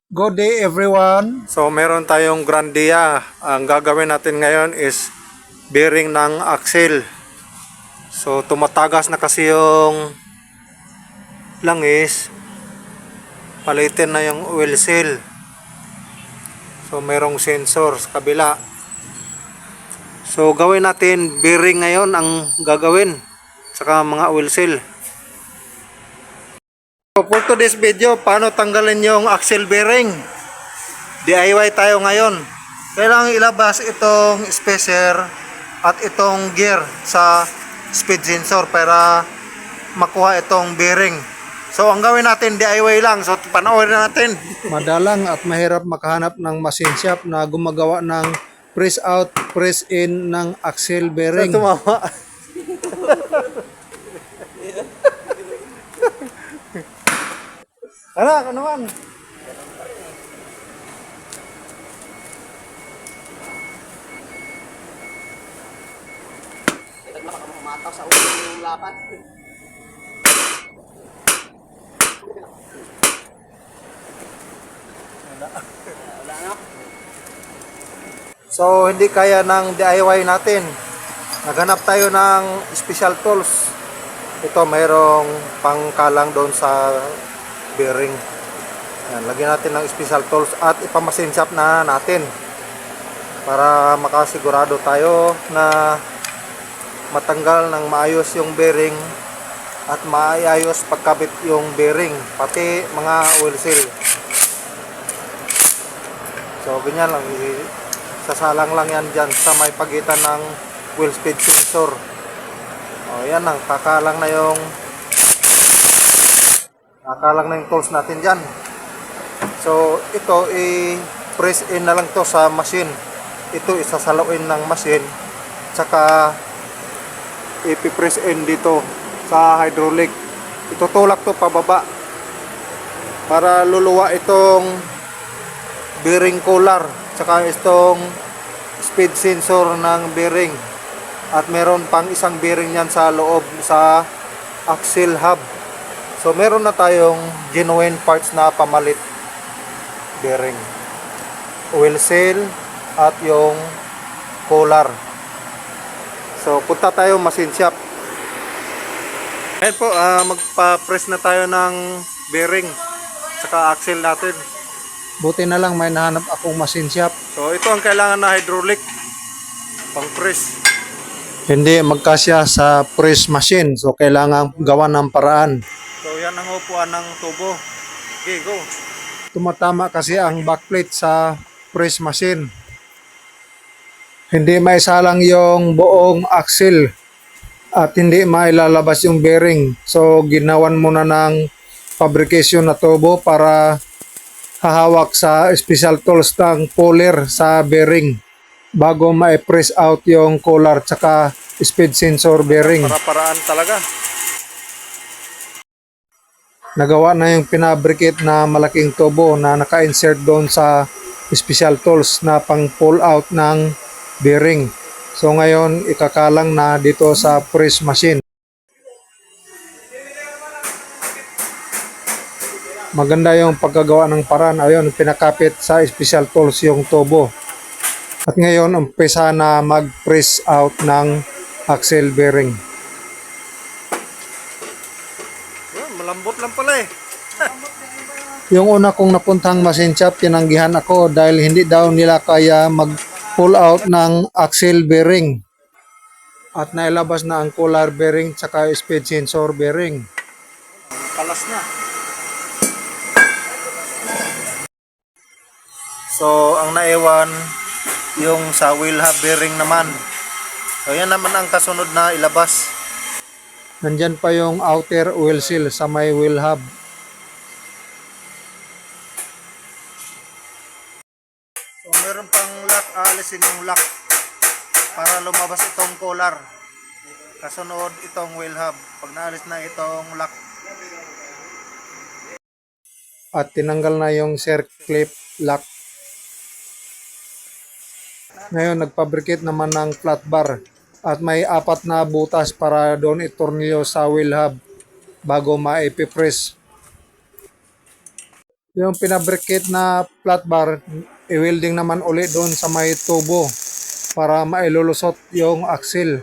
Good day everyone. So meron tayong Grandia. Ang gagawin natin ngayon is bearing ng axle. So tumatagas na kasi yung langis. Palitin na yung oil seal. So merong sensor sa kabila. So gawin natin bearing ngayon ang gagawin. Saka mga oil seal. So for today's video, paano tanggalin yung axle bearing? DIY tayo ngayon. Kailangan ilabas itong spacer at itong gear sa speed sensor para makuha itong bearing. So ang gawin natin DIY lang. So panoorin natin. Madalang at mahirap makahanap ng machine shop na gumagawa ng press out, press in ng axle bearing. Tumawa. Ano naman? Umataw sa ulo yung lapat. Wala na. So hindi kaya ng DIY natin. Naghanap tayo ng special tools. Ito mayroong pangkalang doon sa bearing. Yan, lagyan natin ng special tools at ipamasin shop na natin para makasigurado tayo na matanggal ng maayos yung bearing at maayos pagkabit yung bearing pati mga oil seal. So ganyan lang, sasalang lang yan dyan sa may pagitan ng wheel speed sensor. O yan lang, kakalang na yung tools natin dyan. So ito i-press in na lang to sa machine. Ito isasaluin ng machine, tsaka ipipress in dito sa hydraulic. Itutulak to pababa para luluwa itong bearing collar tsaka itong speed sensor ng bearing, at meron pang isang bearing yan sa loob sa axle hub. So meron na tayong genuine parts na pamalit bearing, oil seal at yung collar. So punta tayo machine shop. Ayan po, magpa-press na tayo ng bearing saka axle natin. Buti na lang may nahanap akong machine shop. So ito ang kailangan na hydraulic pang press. Hindi magkasya sa press machine, so kailangan gawa ng paraan. So yan ang upuan ng tubo. Okay, go. Tumatama kasi ang backplate sa press machine. Hindi maisalang yung buong axle at hindi mailalabas yung bearing. So ginawan muna ng fabrication na tubo para hahawak sa special tools ng puller sa bearing bago ma-press out yung collar tsaka speed sensor bearing. Para-paraan talaga. Nagawa na yung pinabricate na malaking tubo na naka-insert doon sa special tools na pang pull out ng bearing. So ngayon ikakalang na dito sa press machine. Maganda yung pagkagawa ng paraan. Ayun, pinakapit sa special tools yung tubo. At ngayon umpisa na mag-press out ng axle bearing. Malambot lang pala eh. Yung una kong napuntang machine shop, tinanggihan ako dahil hindi daw nila kaya mag-pull out ng axle bearing. At nailabas na ang collar bearing tsaka speed sensor bearing. Kalas na. So ang naiwan yung sa wheel hub bearing naman. So yan naman ang kasunod na ilabas. Nandyan pa yung outer oil seal sa may wheel hub. So meron pang lock, aalisin yung lock para lumabas itong collar. Kasunod itong wheel hub pag naalis na itong lock. At tinanggal na yung circlip lock. Ngayon nagpabricate naman ng flat bar at may 4 na butas para doon itornilyo sa wheel hub bago maipipress. Yung pinabricate na flat bar, i-welding naman uli doon sa may tubo para mailulusot yung axle.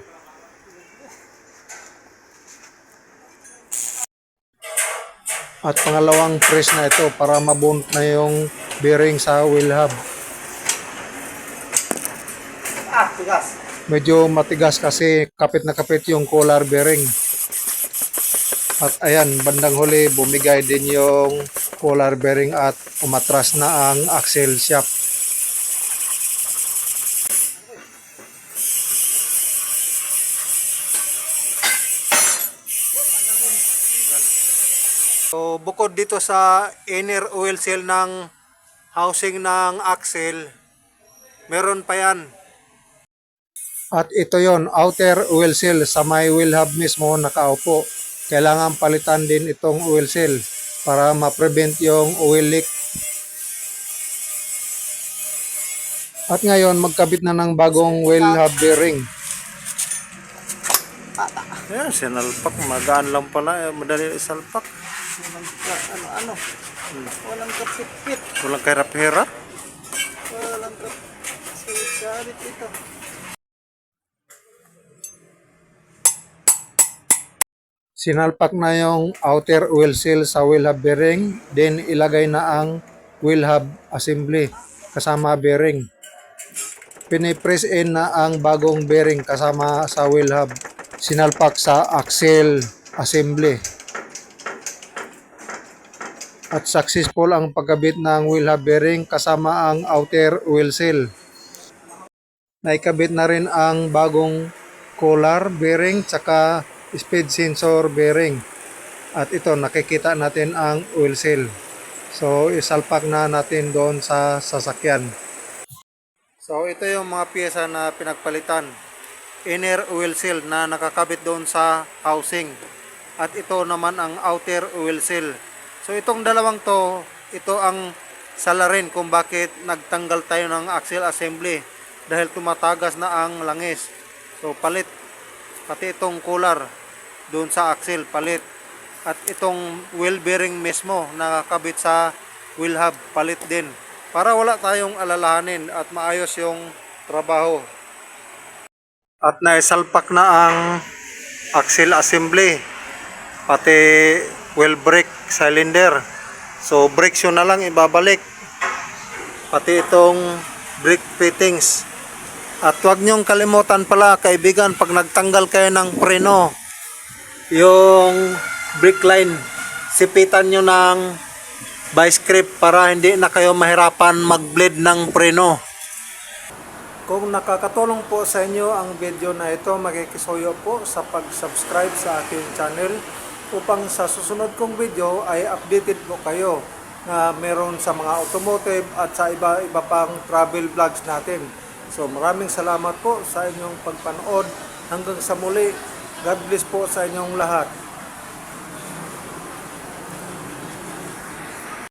At pangalawang press na ito para mabunt na yung bearing sa wheel hub. Tigas. Medyo matigas kasi kapit na kapit yung collar bearing. At ayan, bandang huli bumigay din yung collar bearing at umatras na ang axle shaft. So bukod dito sa inner oil seal ng housing ng axle, meron pa yan. At ito yon, outer oil seal sa may wheel hub mismo nakaupo. Kailangan palitan din itong oil seal para ma-prevent yung oil leak. At ngayon magkabit na ng bagong wheel hub bearing. Ayan, sinalpak. Magaan lang pala. Madali isalpak. Ano? Walang kapit-pit. Walang kahirap-hirap. Walang kapit-sarit ito. Sinalpak na yung outer oil seal sa wheel hub bearing. Then ilagay na ang wheel hub assembly kasama bearing. Pinipress in na ang bagong bearing kasama sa wheel hub. Sinalpak sa axle assembly. At successful ang pagkabit ng wheel hub bearing kasama ang outer oil seal. Naikabit na rin ang bagong collar bearing tsaka speed sensor bearing. At ito nakikita natin ang oil seal. So isalpak na natin doon sa sasakyan. So ito yung mga piyesa na pinagpalitan. Inner oil seal na nakakabit doon sa housing. At ito naman ang outer oil seal. So itong dalawang to, ito ang salarin kung bakit nagtanggal tayo ng axle assembly dahil tumatagas na ang langis. So palit, pati itong collar doon sa axle palit. At itong wheel bearing mismo nakakabit sa wheel hub palit din. Para wala tayong alalahanin at maayos yung trabaho. At naisalpak na ang axle assembly, pati wheel brake cylinder. So brake shoe na lang ibabalik. Pati itong brake fittings. At huwag niyong kalimutan pala kaibigan, pag nagtanggal kayo ng preno, yung brake line, sipitan nyo ng vice grip para hindi na kayo mahirapan mag-bleed ng preno. Kung nakakatulong po sa inyo ang video na ito, makikisuyo po sa pag-subscribe sa aking channel upang sa susunod kong video ay updated po kayo na meron sa mga automotive at sa iba-iba pang travel vlogs natin. So maraming salamat po sa inyong pagpanood. Hanggang sa muli, God bless po sa inyong lahat.